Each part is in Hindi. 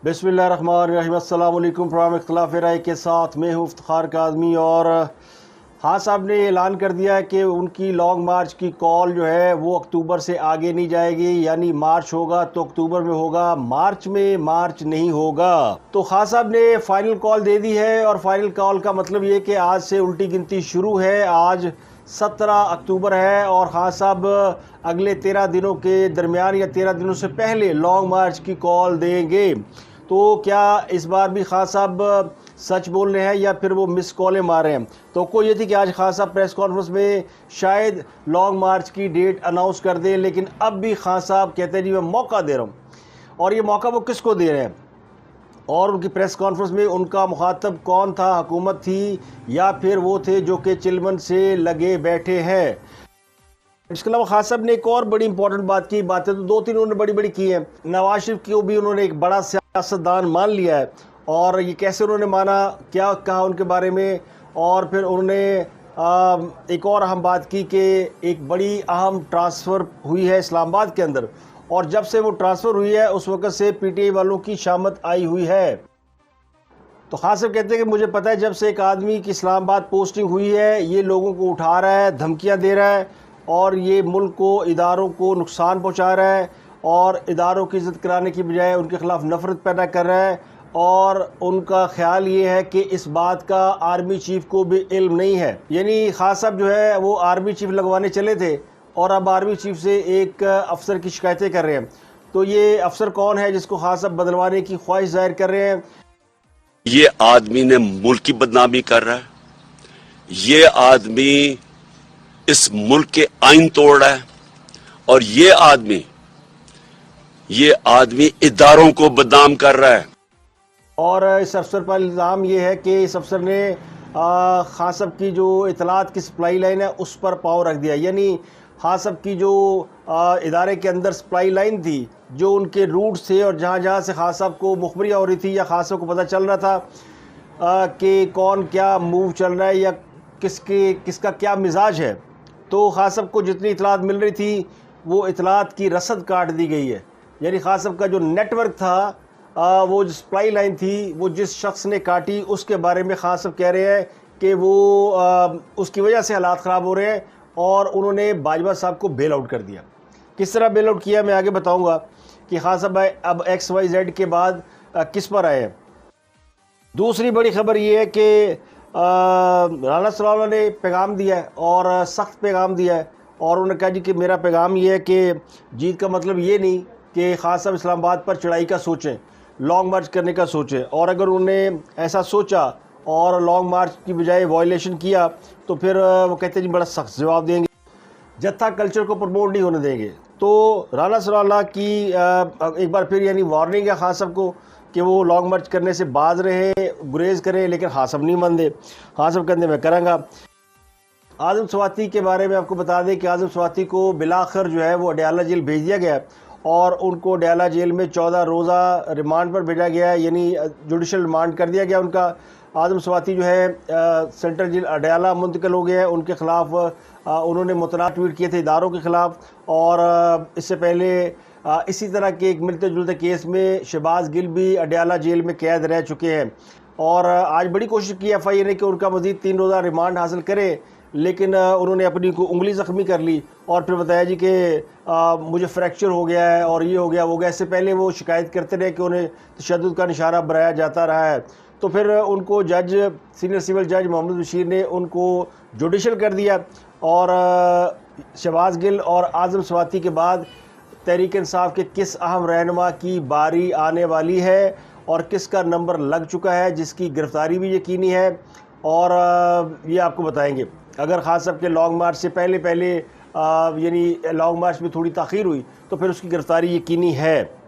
बिस्मिल्लाहिर्रहमानिर्रहीम। अस्सलाम वालेकुम। प्रोग्राम इख्तिलाफ राय के साथ मैं हूँ इफ्तिखार काज़मी। और हाँ साहब ने ऐलान कर दिया है कि उनकी लॉन्ग मार्च की कॉल जो है वो अक्टूबर से आगे नहीं जाएगी, यानी मार्च होगा तो अक्टूबर में होगा, मार्च में मार्च नहीं होगा। तो खान साहब ने फाइनल कॉल दे दी है और फाइनल कॉल का मतलब ये कि आज से उल्टी गिनती शुरू है। आज 17 अक्टूबर है और खान साहब अगले 13 दिनों के दरमियान या 13 दिनों से पहले लॉन्ग मार्च की कॉल देंगे। तो क्या इस बार भी खान साहब सच बोल रहे हैं या फिर वो मिस कॉलें मार रहे हैं? तो कोई ये थी कि आज खान साहब प्रेस कॉन्फ्रेंस में शायद लॉन्ग मार्च की डेट अनाउंस कर दें, लेकिन अब भी खान साहब कहते हैं जी मैं मौका दे रहा हूँ। और ये मौका वो किसको दे रहे हैं और उनकी प्रेस कॉन्फ्रेंस में उनका मुखातब कौन था? हुकूमत थी या फिर वो थे जो कि चिलमन से लगे बैठे हैं? इसके अलावा खान साहब ने एक और बड़ी इंपॉर्टेंट बात की, बातें तो दो तीन उन्होंने बड़ी बड़ी की हैं। नवाज शरीफ को भी उन्होंने एक बड़ा सियासतदान मान लिया है और ये कैसे उन्होंने माना, क्या कहा उनके बारे में। और फिर उन्होंने एक और अहम बात की कि एक बड़ी अहम ट्रांसफ़र हुई है इस्लामाबाद के अंदर, और जब से वो ट्रांसफ़र हुई है उस वक़्त से पीटीआई वालों की शामत आई हुई है। तो खान साहब कहते हैं कि मुझे पता है जब से एक आदमी की इस्लामाबाद पोस्टिंग हुई है ये लोगों को उठा रहा है, धमकियां दे रहा है और ये मुल्क को, इदारों को नुकसान पहुंचा रहा है और इदारों की इज़्ज़त कराने की बजाय उनके ख़िलाफ़ नफ़रत पैदा कर रहा है। और उनका ख्याल ये है कि इस बात का आर्मी चीफ़ को भी इल्म नहीं है। यानी खान साहब जो है वो आर्मी चीफ़ लगवाने चले थे और अब आर्मी चीफ़ से एक अफसर की शिकायतें कर रहे हैं। तो ये अफसर कौन है जिसको खान साहब बदलवाने की ख्वाहिश जाहिर कर रहे हैं? ये आदमी ने मुल्क की बदनामी कर रहा है। ये आदमी इस मुल्क के आइन तोड़ रहा है और ये आदमी इदारों को बदनाम कर रहा है। और इस अफसर पर इल्ज़ाम ये है कि इस अफसर ने खान साहब की जो इतलात की सप्लाई लाइन है उस पर पाँव रख दिया। यानी खान साहब की जो इदारे के अंदर सप्लाई लाइन थी, जो उनके रूट्स थे और जहाँ जहाँ से खान साहब को मुखबरियाँ हो रही थी या खान साहब को पता चल रहा था कि कौन क्या मूव चल रहा है या किसका क्या मिजाज है, तो खान साहब को जितनी इतलात मिल रही थी वो इतलात की रसद काट दी गई है। यानी खान साहब का जो नेटवर्क था, वो जो सप्लाई लाइन थी, वो जिस शख्स ने काटी उसके बारे में खान साहब कह रहे हैं कि वो उसकी वजह से हालात ख़राब हो रहे हैं और उन्होंने बाजवा साहब को बेल आउट कर दिया। किस तरह बेल आउट किया मैं आगे बताऊंगा कि खान साहब अब XYZ के बाद किस पर आए हैं। दूसरी बड़ी खबर ये है कि राना सलाउल्लाह ने पैगाम दिया है और सख्त पैगाम दिया है और उन्होंने कहा जी कि मेरा पैगाम ये है कि जीत का मतलब ये नहीं कि खान साहब इस्लामाबाद पर चढ़ाई का सोचें, लॉन्ग मार्च करने का सोचें, और अगर उन्होंने ऐसा सोचा और लॉन्ग मार्च की बजाय वायलेशन किया तो फिर वो कहते हैं जी बड़ा सख्त जवाब देंगे, जत्था कल्चर को प्रमोट नहीं होने देंगे। तो राना सलाउल्लाह की एक बार फिर यानी वार्निंग है खान साहब को कि वो लॉन्ग मार्च करने से बाज रहे, गुरेज करें, लेकिन खान साहब नहीं मान दे। खान साहब कहते मैं करूँगा। आज़म स्वाति के बारे में आपको बता दें कि आज़म स्वाति को बिलाखिर जो है वो अडयाला जेल भेज दिया गया और उनको अडयाला जेल में 14 रोज़ा रिमांड पर भेजा गया है, यानी जुडिशल रिमांड कर दिया गया उनका। आज़म स्वाति जो है सेंट्रल जेल अडयाला मुंतकिल हो गए हैं। उनके ख़िलाफ़ उन्होंने मुतनाद ट्वीट किए थे इदारों के ख़िलाफ़, और इससे पहले इसी तरह के एक मिलते जुलते केस में शहबाज गिल भी अडयाला जेल में कैद रह चुके हैं। और आज बड़ी कोशिश की FIA ने कि उनका मज़ीद 3 रोज़ा रिमांड हासिल करे, लेकिन उन्होंने अपनी को उंगली ज़ख्मी कर ली और फिर बताया जी कि मुझे फ्रैक्चर हो गया है और ये हो गया वो गया। इससे पहले वो शिकायत करते रहे कि उन्हें तशद्दुद का निशाना बनाया जाता रहा है। तो फिर उनको जज, सीनियर सिविल जज मोहम्मद बशीर ने उनको जुडिशल कर दिया और शहबाज गिल और आज़म स्वाति के बाद तहरीक इंसाफ के किस अहम रहनुमा की बारी आने वाली है और किसका नंबर लग चुका है, जिसकी गिरफ्तारी भी यकीनी है, और ये आपको बताएंगे। अगर खान साहब के लॉन्ग मार्च से पहले यानी लॉन्ग मार्च में थोड़ी ताख़ीर हुई तो फिर उसकी गिरफ्तारी यकीनी है।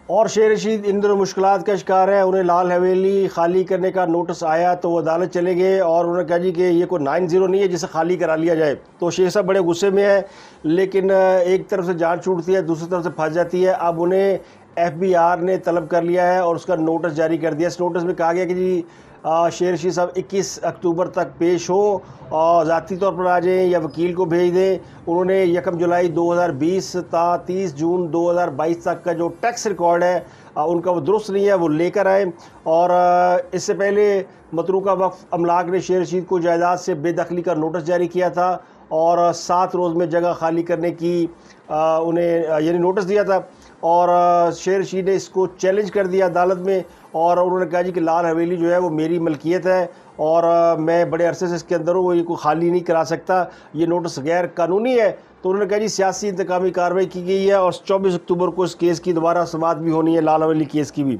और शेर रशीद इन दिनों मुश्किलात का शिकार है। उन्हें लाल हवेली खाली करने का नोटिस आया तो वो अदालत चले गए और उन्होंने कहा जी कि ये कोई 9-0 नहीं है जिसे खाली करा लिया जाए। तो शेर साहब बड़े गुस्से में है, लेकिन एक तरफ से जान छूटती है, दूसरी तरफ से फंस जाती है। अब उन्हें FBR ने तलब कर लिया है और उसका नोटिस जारी कर दिया। इस नोटिस में कहा गया कि जी शेर रशीद साहब 21 अक्टूबर तक पेश हो और ज़ाती तौर पर आ जाएँ या वकील को भेज दें। उन्होंने 1 जुलाई 2020 ता 30 जून 2022 तक का जो टैक्स रिकॉर्ड है उनका वो दुरुस्त नहीं है, वो लेकर आए। और इससे पहले मतरूका वक्फ अमलाक ने शेर रशीद को जायदाद से बेदखली का नोटिस जारी किया था और 7 रोज़ में जगह खाली करने की उन्हें यानी नोटिस दिया था। और शेर रशीद ने इसको चैलेंज कर दिया अदालत में और उन्होंने कहा जी कि लाल हवेली जो है वो मेरी मलकियत है और मैं बड़े अरसे से इसके अंदर हूँ, वो ये कोई खाली नहीं करा सकता, ये नोटिस गैर कानूनी है। तो उन्होंने कहा जी सियासी इंतकामी कार्रवाई की गई है और 24 अक्टूबर को इस केस की दोबारा समाअत भी होनी है, लाल हवेली केस की भी।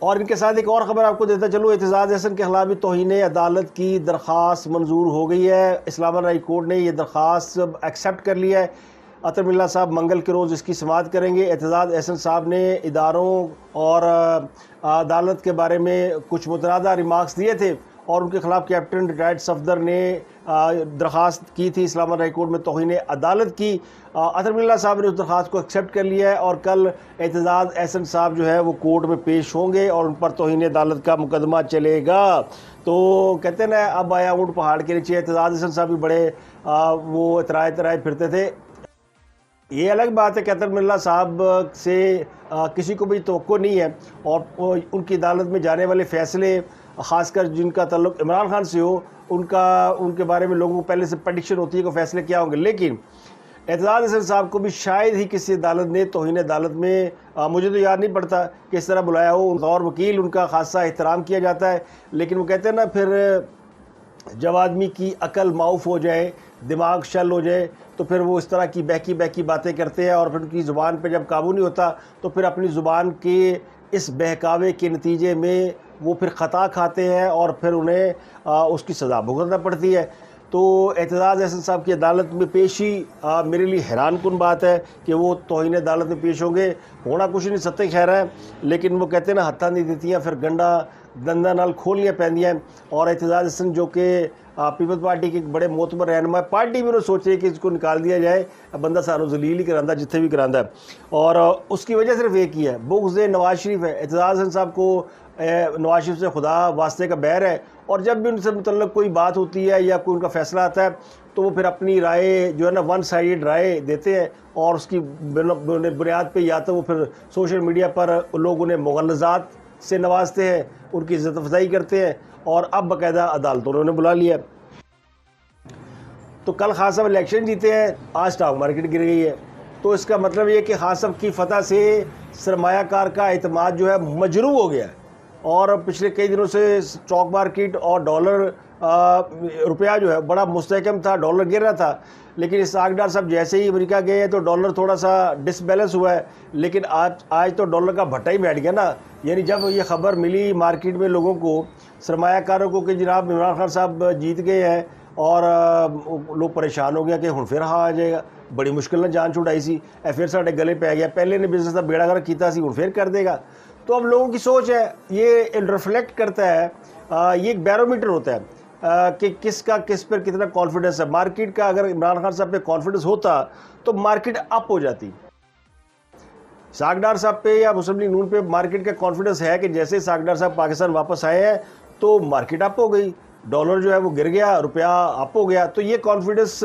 और इनके साथ एक और ख़बर आपको देता चलो, एतजाज़ अहसन के खिलाफ तौहीन अदालत की दरख्वास्त मंजूर हो गई है। इस्लामाबाद हाई कोर्ट ने ये दरख्वास्त एक्सेप्ट कर लिया है। अतर मिल्ला साहब मंगल के रोज़ इसकी समाअत करेंगे। एतजाज़ अहसन साहब ने इदारों और अदालत के बारे में कुछ मुतनाज़ा रिमार्क्स दिए थे और उनके खिलाफ कैप्टन रिटायर्ड सफदर ने दरख्वास्त की थी इस्लामाबाद हाई कोर्ट में तौहीन अदालत की। अतर मिल्ला साहब ने उस दरख्वास्त को एक्सेप्ट कर लिया है और कल एतजाज़ अहसन साहब जो है वो कोर्ट में पेश होंगे और उन पर तौहीन अदालत का मुकदमा चलेगा। तो कहते हैं ना, अब आया ऊँट पहाड़ के नीचे। एतजाज़ अहसन साहब भी बड़े वो इतराए फिरते थे। ये अलग बात है कि अतर मिल्ला साहब से किसी को भी तवक्को नहीं है और उनकी अदालत में जाने वाले फ़ैसले, ख़ासकर जिनका ताल्लुक़ इमरान खान से हो, उनके बारे में लोगों को पहले से प्रेडिक्शन होती है कि फ़ैसले क्या होंगे। लेकिन एतजाज़ अहसन साहब को भी शायद ही किसी अदालत ने तौहीन अदालत में मुझे तो याद नहीं पड़ता किस तरह बुलाया हो। और वकील उनका ख़ासा एहतराम किया जाता है, लेकिन वो कहते हैं ना, फिर जब आदमी की अकल माऊफ हो जाए, दिमाग शल हो जाए, तो फिर वो इस तरह की बहकी बातें करते हैं और फिर उनकी ज़ुबान पे जब काबू नहीं होता तो फिर अपनी ज़ुबान के इस बहकावे के नतीजे में वो फिर ख़ता खाते हैं और फिर उन्हें उसकी सज़ा भुगतना पड़ती है। तो एतजाज़ अहसन साहब की अदालत में पेशी मेरे लिए हैरान कुन बात है कि वो तौहीन अदालत में पेश होंगे। होना कुछ नहीं, सत्य खैर है, लेकिन वो कहते हैं ना, हत्था नहीं देती हैं फिर गंडा दंदा नाल खोलियाँ पैंदियां। और एतजाज़ अहसन जो कि पीपल्स पार्टी के बड़े मोतबर रहनुमा, पार्टी भी उन्होंने सोचे कि इसको निकाल दिया जाए, बंदा सानू जलील ही करांदा जिथे भी करांदा है। और उसकी वजह सिर्फ एक ही है, बुग़्ज़ नवाज शरीफ है। एतजाज़ अहसन साहब को नवाज शरीफ से खुदा वास्ते का बैर है और जब भी उनसे मुतल्लिक़ कोई बात होती है या कोई उनका फ़ैसला आता है तो वो फिर अपनी राय जो है ना, वन साइड राय देते हैं और उसकी बुनियाद पे या तो वो फिर सोशल मीडिया पर लोग उन्हें मुग़ल्लज़ात से नवाजते हैं, उनकी इज़्ज़त अफ़ज़ाई करते हैं और अब बाकायदा अदालतों ने उन्हें बुला लिया। तो कल खान साहब इलेक्शन जीते हैं, आज स्टॉक मार्केट गिर गई है। तो इसका मतलब ये कि खान साहब की फ़तह से सरमायाकार का एतमाद जो है मजरूह हो गया है और पिछले कई दिनों से स्टॉक मार्केट और डॉलर रुपया जो है बड़ा मुस्तहकम था, डॉलर गिर रहा था। लेकिन इसहाक डार साहब जैसे ही अमेरिका गए हैं तो डॉलर थोड़ा सा डिसबैलेंस हुआ है, लेकिन आज तो डॉलर का भट्टा ही बैठ गया ना। यानी जब ये ख़बर मिली मार्केट में लोगों को, सरमायाकारों को, कि जनाब इमरान खान साहब जीत गए हैं और लोग परेशान हो गया कि हुण फिर हाँ आ जाएगा, बड़ी मुश्किल ने जान छुड़ाई सी, फिर साढ़े गले पै गया, पहले ने बिजनेस का बेड़ा गर्क किया सी, हुण फिर कर देगा। तो अब लोगों की सोच है, ये रिफ्लेक्ट करता है, ये एक बैरोमीटर होता है कि किसका किस पर कितना कॉन्फिडेंस है। मार्केट का अगर इमरान खान साहब पे कॉन्फिडेंस होता तो मार्केट अप हो जाती। इसहाक डार साहब पे या मुस्लिम लीग नून पे मार्केट का कॉन्फिडेंस है कि जैसे इसहाक डार साहब पाकिस्तान वापस आए हैं तो मार्केट अप हो गई, डॉलर जो है वो गिर गया, रुपया अप हो गया। तो ये कॉन्फिडेंस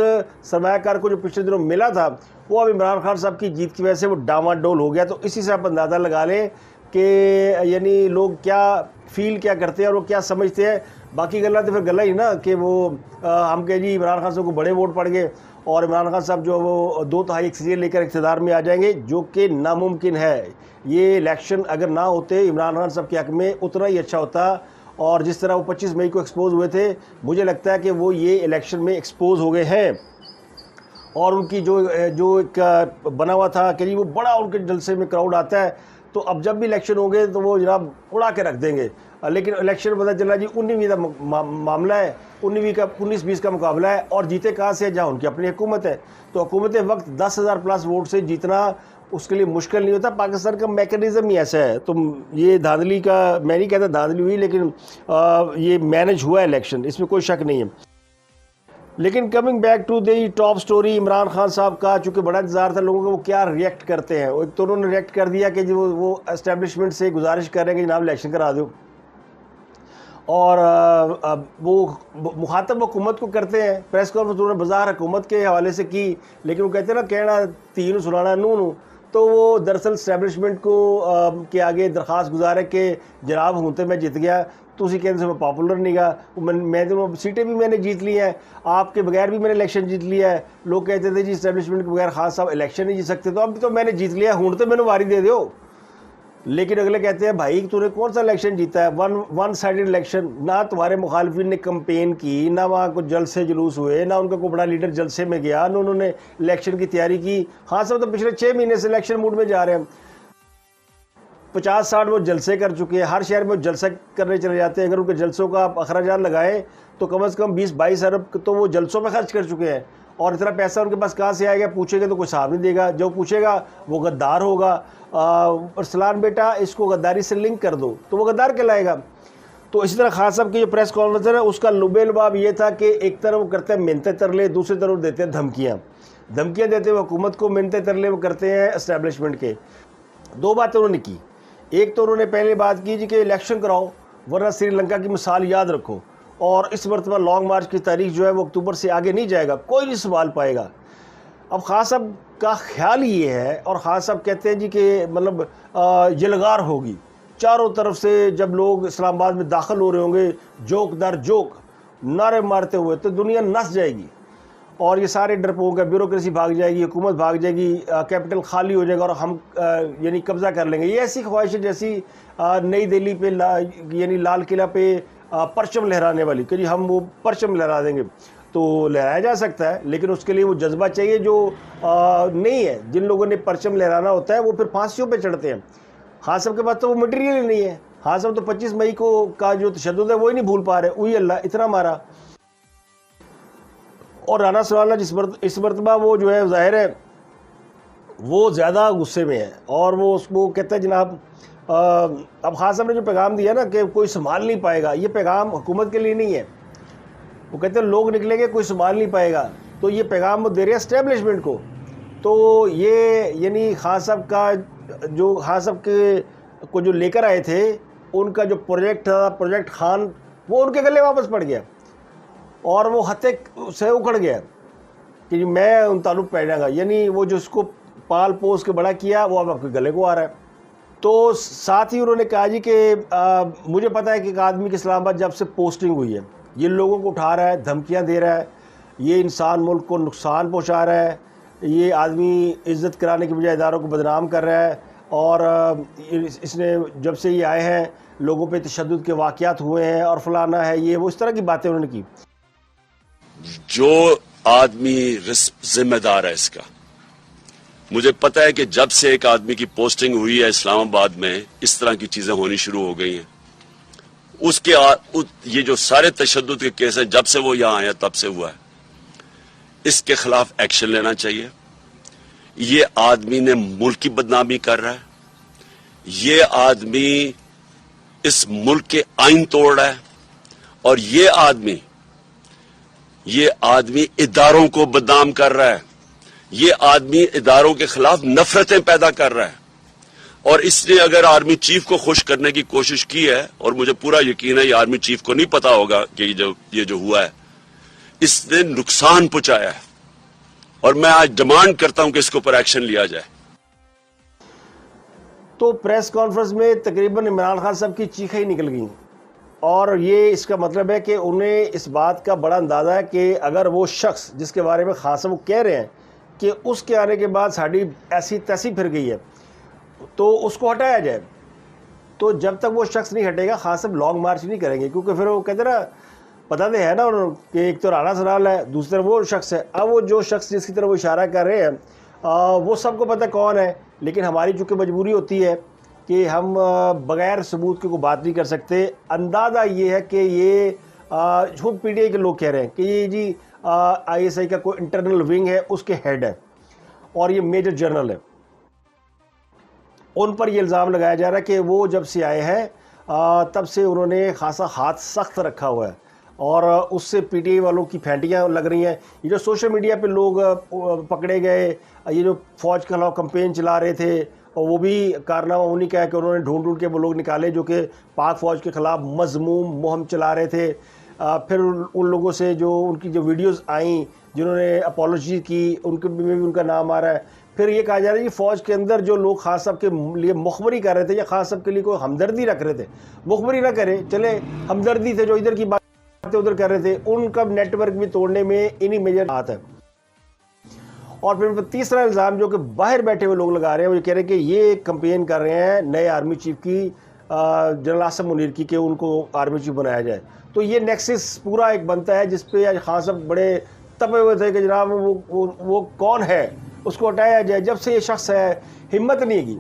सरमायाकार को जो पिछले दिनों मिला था वो अब इमरान खान साहब की जीत की वजह से वो डामाडोल हो गया। तो इसी से आप अंदाज़ा लगा लें कि यानी लोग क्या फील क्या करते हैं और वो क्या समझते हैं। बाकी गल्ला तो फिर गल्ला ही ना कि वो हम कह जी इमरान खान साहब को बड़े वोट पड़ गए और इमरान खान साहब जो वो 2/3 अक्सरियत लेकर इक़्तिदार में आ जाएंगे, जो कि नामुमकिन है। ये इलेक्शन अगर ना होते इमरान खान साहब के हक़ में उतना ही अच्छा होता। और जिस तरह वो 25 मई को एक्सपोज हुए थे, मुझे लगता है कि वो ये इलेक्शन में एक्सपोज हो गए हैं। और उनकी जो एक बना हुआ था कि वो बड़ा उनके जलसे में क्राउड आता है, तो अब जब भी इलेक्शन होंगे तो वो जनाब उड़ा के रख देंगे। लेकिन इलेक्शन पता चला जी 19वीं का मामला है, 19-20 का मुकाबला है और जीते कहाँ से, जहाँ उनकी अपनी हुकूमत है। तो हुकूमत वक्त 10,000 प्लस वोट से जीतना उसके लिए मुश्किल नहीं होता। पाकिस्तान का मैकेनिज़्म ही ऐसा है। तो ये धांधली का, मैं नहीं कहता धांधली हुई, लेकिन ये मैनेज हुआ है इलेक्शन, इसमें कोई शक नहीं है। लेकिन coming back to the top story, Imran Khan साहब का चूँकि बड़ा इंतजार था लोगों को वो क्या रिएक्ट करते हैं। एक तो उन्होंने रिएक्ट कर दिया कि जो वो एस्टेब्लिशमेंट से गुजारिश कर रहे हैं कि जनाब इलेक्शन करा दो। और वो मुखातब हुकूमत को करते हैं। प्रेस कॉन्फ्रेंस उन्होंने बाजार हुकूमत के हवाले से की, लेकिन वो कहते हैं ना कहना तीन सुनाना नूनू, तो वो दरअसल इस्टेबलिशमेंट को के आगे दरख्वास्त गुजारे कि जनाब हूँ तो मैं जीत गया, तो उसी कहने से मैं पॉपुलर नहीं गा, मैं तो सीटें भी मैंने जीत ली हैं, आपके बगैर भी मैंने इलेक्शन जीत लिया है। लोग कहते थे जी इस्टेबलिशमेंट के बगैर खास साहब इलेक्शन नहीं जीत सकते, तो अब तो मैंने जीत लिया, हूँ तो मैंने वारी दे दो। लेकिन अगले कहते हैं भाई तूने कौन सा इलेक्शन जीता है, वन साइडेड इलेक्शन, ना तुम्हारे मुखालिफिन ने कंपेन की, ना वहाँ कुछ जलसे जुलूस हुए, ना उनका कोई बड़ा लीडर जलसे में गया, ना उन्होंने इलेक्शन की तैयारी की। हाँ सब तो पिछले 6 महीने से इलेक्शन मूड में जा रहे हैं। 50-60 वो जलसे कर चुके हैं, हर शहर में जलसा करने चले जाते हैं। अगर उनके जलसों का आप अखराजात लगाएं तो कम से कम 20-22 अरब तो वो जलसों में खर्च कर चुके हैं, और इतना पैसा उनके पास कहाँ से आएगा? पूछेगा तो कोई साहब नहीं देगा, जो पूछेगा वो गद्दार होगा। अरसलान बेटा इसको गद्दारी से लिंक कर दो तो वो गद्दार कहलाएगा। तो इसी तरह खान साहब की जो प्रेस कॉन्फ्रेंस है उसका लुबेलबाब ये था कि एक तरफ वो करते हैं मिन्नतें तरले, दूसरी तरफ देते हैं धमकियाँ देते हुए हुकूमत को, मिन्नतें तरले वो करते हैं इस्टेबलिशमेंट के। दो बातें उन्होंने की, एक तो उन्होंने पहले बात की जी कि इलेक्शन कराओ वरना श्रीलंका की मिसाल याद रखो, और इस मरतबा लॉन्ग मार्च की तारीख जो है वो अक्टूबर से आगे नहीं जाएगा, कोई नहीं संभाल पाएगा। अब खान साहब का ख्याल ये है, और खान साहब कहते हैं जी कि मतलब यलगार होगी चारों तरफ से, जब लोग इस्लामाबाद में दाखिल हो रहे होंगे जोक दर जोक नारे मारते हुए, तो दुनिया नस जाएगी और ये सारे डरपोक है, ब्यूरोक्रेसी भाग जाएगी, हुकूमत भाग जाएगी, कैपिटल खाली हो जाएगा और हम यानी कब्जा कर लेंगे। ये ऐसी ख्वाहिश है जैसी नई दिल्ली पे यानी लाल किला पे परचम लहराने वाली, कि जी हम वो परचम लहरा देंगे। तो लहराया जा सकता है, लेकिन उसके लिए वो जज्बा चाहिए जो नहीं है। जिन लोगों ने परचम लहराना होता है वो फिर फांसियों पे चढ़ते हैं। खान साहब के पास तो वो मटेरियल ही नहीं है। खान साहब तो 25 मई को का जो तशद्दुद है वो ही नहीं भूल पा रहे, वही अल्लाह इतना मारा। और राना सवाला इस मरतबा वो जो है ज़ाहिर है वो ज़्यादा गुस्से में है, और वो उसको कहता है जनाब अब खान साहब ने जो पैगाम दिया ना कि कोई संभाल नहीं पाएगा, ये पैगाम हुकूमत के लिए नहीं है। वो कहते हैं लोग निकलेंगे कोई संभाल नहीं पाएगा, तो ये पैगाम वो दे रहे हैं एस्टेब्लिशमेंट को। तो ये यानी खान साहब का जो खान साहब के को जो लेकर आए थे उनका जो प्रोजेक्ट था, प्रोजेक्ट खान, वो उनके गले वापस पड़ गया और वो हत्ते से उखड़ गया कि मैं उन ताल्लुक पहनागा, यानी वो जो उसको पाल पोस के बड़ा किया वो अब आपके गले को आ रहा है। तो साथ ही उन्होंने कहा जी कि मुझे पता है कि एक आदमी की इस्लामाबाद जब से पोस्टिंग हुई है ये लोगों को उठा रहा है, धमकियां दे रहा है, ये इंसान मुल्क को नुकसान पहुंचा रहा है, ये आदमी इज़्ज़त कराने के बजाय इदारों को बदनाम कर रहा है, और इसने जब से ये आए हैं लोगों पे तशद्दुद के वाक़यात हुए हैं और फलाना है, ये वो इस तरह की बातें उन्होंने की। जो आदमी जिम्मेदार है इसका, मुझे पता है कि जब से एक आदमी की पोस्टिंग हुई है इस्लामाबाद में इस तरह की चीजें होनी शुरू हो गई हैं। उसके ये जो सारे तशद्दुद के केस हैं जब से वो यहां आया तब से हुआ है, इसके खिलाफ एक्शन लेना चाहिए। ये आदमी ने मुल्क की बदनामी कर रहा है, ये आदमी इस मुल्क के आइन तोड़ रहा है, और ये आदमी इदारों को बदनाम कर रहा है, ये आदमी इदारों के खिलाफ नफरतें पैदा कर रहा है। और इसने अगर आर्मी चीफ को खुश करने की कोशिश की है, और मुझे पूरा यकीन है ये आर्मी चीफ को नहीं पता होगा कि ये जो हुआ है इसने नुकसान पहुंचाया है, और मैं आज डिमांड करता हूं कि इसके ऊपर एक्शन लिया जाए। तो प्रेस कॉन्फ्रेंस में तकरीबन इमरान खान साहब की चीखें ही निकल गई, और ये इसका मतलब है कि उन्हें इस बात का बड़ा अंदाज़ा है कि अगर वो शख्स जिसके बारे में खान साहब कह रहे हैं कि उसके आने के बाद साड़ी ऐसी तैसी फिर गई है तो उसको हटाया जाए। तो जब तक वो शख्स नहीं हटेगा खान साहब लॉन्ग मार्च नहीं करेंगे, क्योंकि फिर वो कहते ना पता तो है ना उन्होंने कि एक तो राना सराल है, दूसरी तरफ वो शख्स है। अब वो जो शख्स जिसकी तरफ वो इशारा कर रहे हैं वो सबको पता कौन है, लेकिन हमारी चूँकि मजबूरी होती है कि हम बग़ैर सबूत के कोई बात नहीं कर सकते। अंदाज़ा ये है कि ये खुद PTI के लोग कह रहे हैं कि ये जी ISI का कोई इंटरनल विंग है, उसके हेड है और ये मेजर जनरल है। उन पर ये इल्ज़ाम लगाया जा रहा है कि वो जब से आए हैं तब से उन्होंने खासा हाथ सख्त रखा हुआ है, और उससे पीटीआई वालों की फैंटियाँ लग रही हैं। ये जो सोशल मीडिया पे लोग पकड़े गए, ये जो फ़ौज के खिलाफ कंपेन चला रहे थे, और वो भी कारनामा उन्हीं का है कि उन्होंने ढूंढ ढूंढ के वो लोग निकाले जो कि पाक फ़ौज के ख़िलाफ़ मज़मूम मुहिम चला रहे थे। फिर उन लोगों से जो उनकी जो वीडियोस आई जिन्होंने अपॉलॉजी की, उनके में भी उनका नाम आ रहा है। फिर ये कहा जा रहा है कि फ़ौज के अंदर जो लोग खास साहब के लिए मुखबरी कर रहे थे या खास साहब के लिए कोई हमदर्दी रख रहे थे, मुखबरी ना करें, चले हमदर्दी थे, जो इधर की बातें उधर कर रहे थे, उनका नेटवर्क भी तोड़ने में इन्हीं मेजर हाथ है। और फिर तीसरा इल्ज़ाम जो कि बाहर बैठे हुए लोग लगा रहे हैं, वो ये कह रहे हैं कि ये कंपेन कर रहे हैं नए आर्मी चीफ की, जनरल आसिम मुनीर की, कि उनको आर्मी चीफ बनाया जाए। तो ये नेक्सस पूरा एक बनता है जिसपे आज खान साहब बड़े तपे हुए थे कि जनाब वो कौन है, उसको हटाया जाए। जब से ये शख्स है, हिम्मत नहीं की।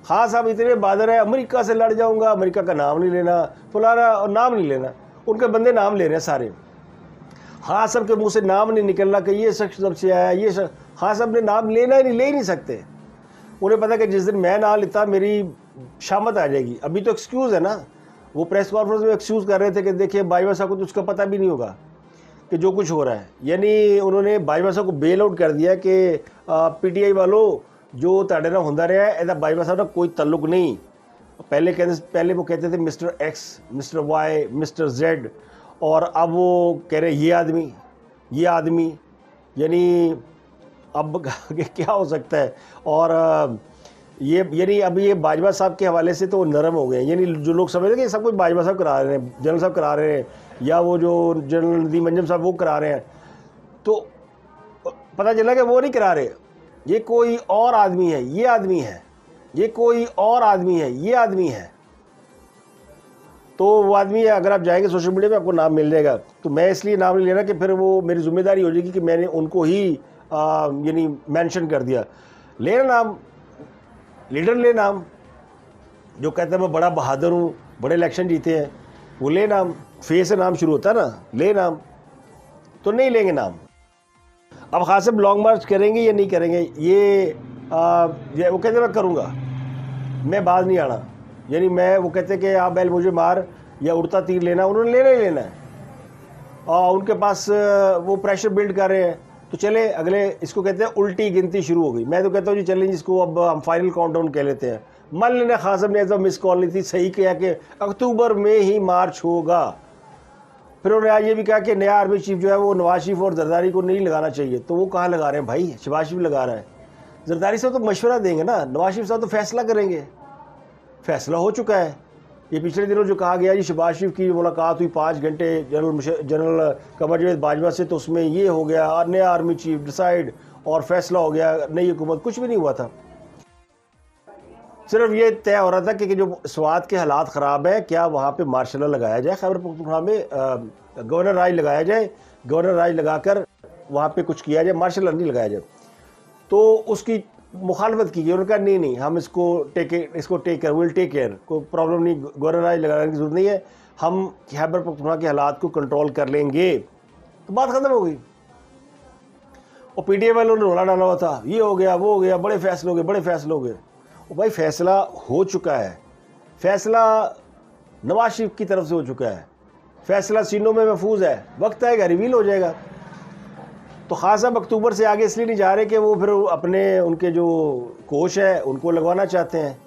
खान साहब इतने बहादुर है, अमेरिका से लड़ जाऊंगा, अमेरिका का नाम नहीं लेना, फलाना नाम नहीं लेना, उनके बंदे नाम ले रहे हैं सारे। खान साहब के मुंह से नाम नहीं निकल रहा कि ये शख्स जब से आया, ये शख्स, खान साहब ने नाम लेना ही नहीं, ले ही नहीं सकते। उन्हें पता कि जिस दिन मैं नाम लेता मेरी शामत आ जाएगी। अभी तो एक्सक्यूज़ है ना, वो प्रेस कॉन्फ्रेंस में एक्सक्यूज़ कर रहे थे कि देखिए बाजवा साहब को तो उसका पता भी नहीं होगा कि जो कुछ हो रहा है। यानी उन्होंने बाजवा साहब को बेल आउट कर दिया कि पीटीआई वालों जो ताड़े ना होंदा रहा है, ऐसा बाजवा साहब ना कोई ताल्लुक नहीं। पहले वो कहते थे mister X, mister Y, mister Z, और अब वो कह रहे ये आदमी, यानी अब क्या हो सकता है। और ये यानी अब ये बाजवा साहब के हवाले से तो नरम हो गए। यानी जो लोग समझ रहे हैं कि सब कुछ बाजवा साहब करा रहे हैं, जनरल साहब करा रहे हैं, या वो जो जनरल नदीम अंजम साहब वो करा रहे हैं, तो पता चला कि वो नहीं करा रहे, ये कोई और आदमी है, ये आदमी है, ये कोई और आदमी है, ये आदमी है। तो वो आदमी है, अगर आप जाएंगे सोशल मीडिया पे आपको नाम मिल जाएगा। तो मैं इसलिए नाम नहीं लेना कि फिर वो मेरी जिम्मेदारी हो जाएगी कि मैंने उनको ही यानी मेंशन कर दिया। लेना नाम, लीडर ले नाम, जो कहते हैं मैं बड़ा बहादुर हूँ, बड़े इलेक्शन जीते हैं, वो ले नाम। फे से नाम शुरू होता है ना, ले नाम। तो नहीं लेंगे नाम। अब खास साहब लॉन्ग मार्च करेंगे या नहीं करेंगे, ये वो कहते हैं मैं करूँगा, मैं बाज नहीं आना। यानी मैं, वो कहते हैं कि आप बैल मुझे मार या उड़ता तीर लेना, उन्होंने लेना ही लेना है। और उनके पास वो प्रेशर बिल्ड कर रहे हैं। तो चले अगले, इसको कहते हैं उल्टी गिनती शुरू हो गई। मैं तो कहता हूँ जी चलें, जिसको अब हम फाइनल काउंटडाउन कह लेते हैं। मान लेना खान साहब ने ऐसा मिस कॉल नहीं थी, सही किया कि अक्टूबर में ही मार्च होगा। फिर उन्होंने आज ये भी कहा कि नया आर्मी चीफ जो है वो नवाज शरीफ और जरदारी को नहीं लगाना चाहिए। तो वो कहाँ लगा रहे हैं भाई, शहबाज शरीफ लगा रहा है। जरदारी साहब तो मशवरा देंगे ना, नवाज शरीफ साहब तो फैसला करेंगे। फैसला हो चुका है। ये पिछले दिनों जो कहा गया जी शहबाज शरीफ की मुलाकात हुई 5 घंटे जनरल कमर जावेद बाजवा से, तो उसमें ये हो गया नया आर्मी चीफ डिसाइड और फैसला हो गया नई हुकूमत। कुछ भी नहीं हुआ था। सिर्फ ये तय हो रहा था कि जो स्वात के हालात ख़राब है, क्या वहाँ पे मार्शल लगाया जाए, खैबर पख्तूनख्वा में गवर्नर राज लगाया जाए, गवर्नर राज लगाकर वहाँ पे कुछ किया जाए, मार्शल नहीं लगाया जाए। तो उसकी मुखालफत की गई। उन्होंने कहा नहीं हम इसको take care, will take care, कोई प्रॉब्लम नहीं, गवर्नर राज लगाने की जरूरत नहीं है, हम खैबर पख्तूनख्वा के हालात को कंट्रोल कर लेंगे। तो बात ख़त्म हो गई। और पीटीआई वालों ने रोला डाला हुआ था, ये हो गया वो हो गया, बड़े फैसले हो गए, बड़े फैसले हो गए। और भाई फैसला हो चुका है, फैसला नवाज शरीफ की तरफ से हो चुका है, फैसला सीनों में महफूज है, वक्त आएगा रिवील हो जाएगा। तो खास साहब अक्टूबर से आगे इसलिए नहीं जा रहे कि वो फिर अपने उनके जो कोच है उनको लगवाना चाहते हैं।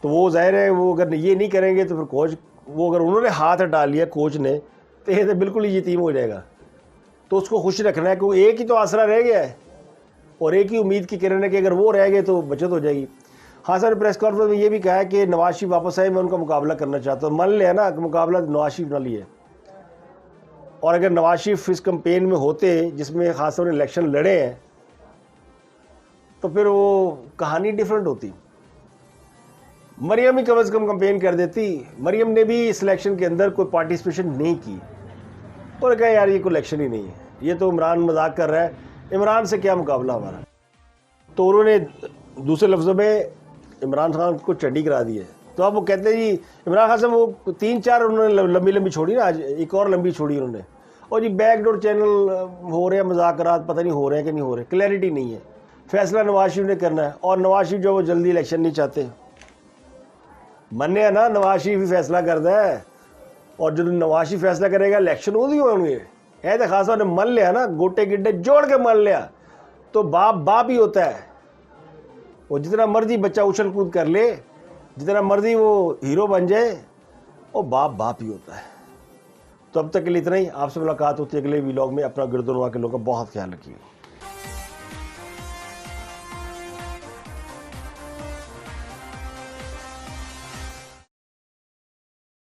तो वो जाहिर है वो अगर ये नहीं करेंगे तो फिर कोच, वो अगर उन्होंने हाथ हटा लिया कोच ने, तो ये तो बिल्कुल ही यतीम हो जाएगा। तो उसको खुश रखना है, क्योंकि एक ही तो आसरा रह गया है और एक ही उम्मीद की किरण है कि अगर वो रह गए तो बचत हो जाएगी। हाँ सर, प्रेस कॉन्फ्रेंस में ये भी कहा है कि नवाज शरीफ वापस आए, मैं उनका मुकाबला करना चाहता हूँ। मान लिया ना कि मुकाबला नवाज शरीफ ना लिए, और अगर नवाज शरीफ इस कैंपेन में होते जिसमें खासतौर पर इलेक्शन लड़े हैं, तो फिर वो कहानी डिफरेंट होती। मरियम ही कम अज़ कम कैंपेन कर देती। मरियम ने भी इस इलेक्शन के अंदर कोई पार्टिसिपेशन नहीं की, और कहा यार ये कोई इलेक्शन ही नहीं है, ये तो इमरान मजाक कर रहा है, इमरान से क्या मुकाबला हमारा। तो उन्होंने दूसरे लफ्ज़ों में इमरान खान को चड्डी करा दी है। तो अब वो कहते हैं जी इमरान खान से वो 3-4 उन्होंने लंबी छोड़ी ना, आज एक और लंबी छोड़ी उन्होंने। और जी बैकडोर चैनल हो रहे हैं, मज़ाकरात पता नहीं हो रहे हैं कि नहीं हो रहे, क्लैरिटी नहीं है। फैसला नवाज शरीफ ने करना है, और नवाज शरीफ जो वो जल्दी इलेक्शन नहीं चाहते। मन्ने है ना, नवाज शरीफ ही फैसला करता है। और जो नवाशी फैसला करेगा इलेक्शन वो नहीं होंगे। ऐ तो खासा ने मन लिया ना, गोटे गिड्डे जोड़ के मन लिया तो बाप बाप ही होता है। वो जितना मर्जी बच्चा उछल कूद कर ले, जितना मर्जी वो हीरो बन जाए, वो बाप बाप ही होता है। तो अब तक के लिए इतना ही। आपसे मुलाकात होती है अगले व्लॉग में। अपना गिरदोनवा के लोगों का बहुत ख्याल रखिए।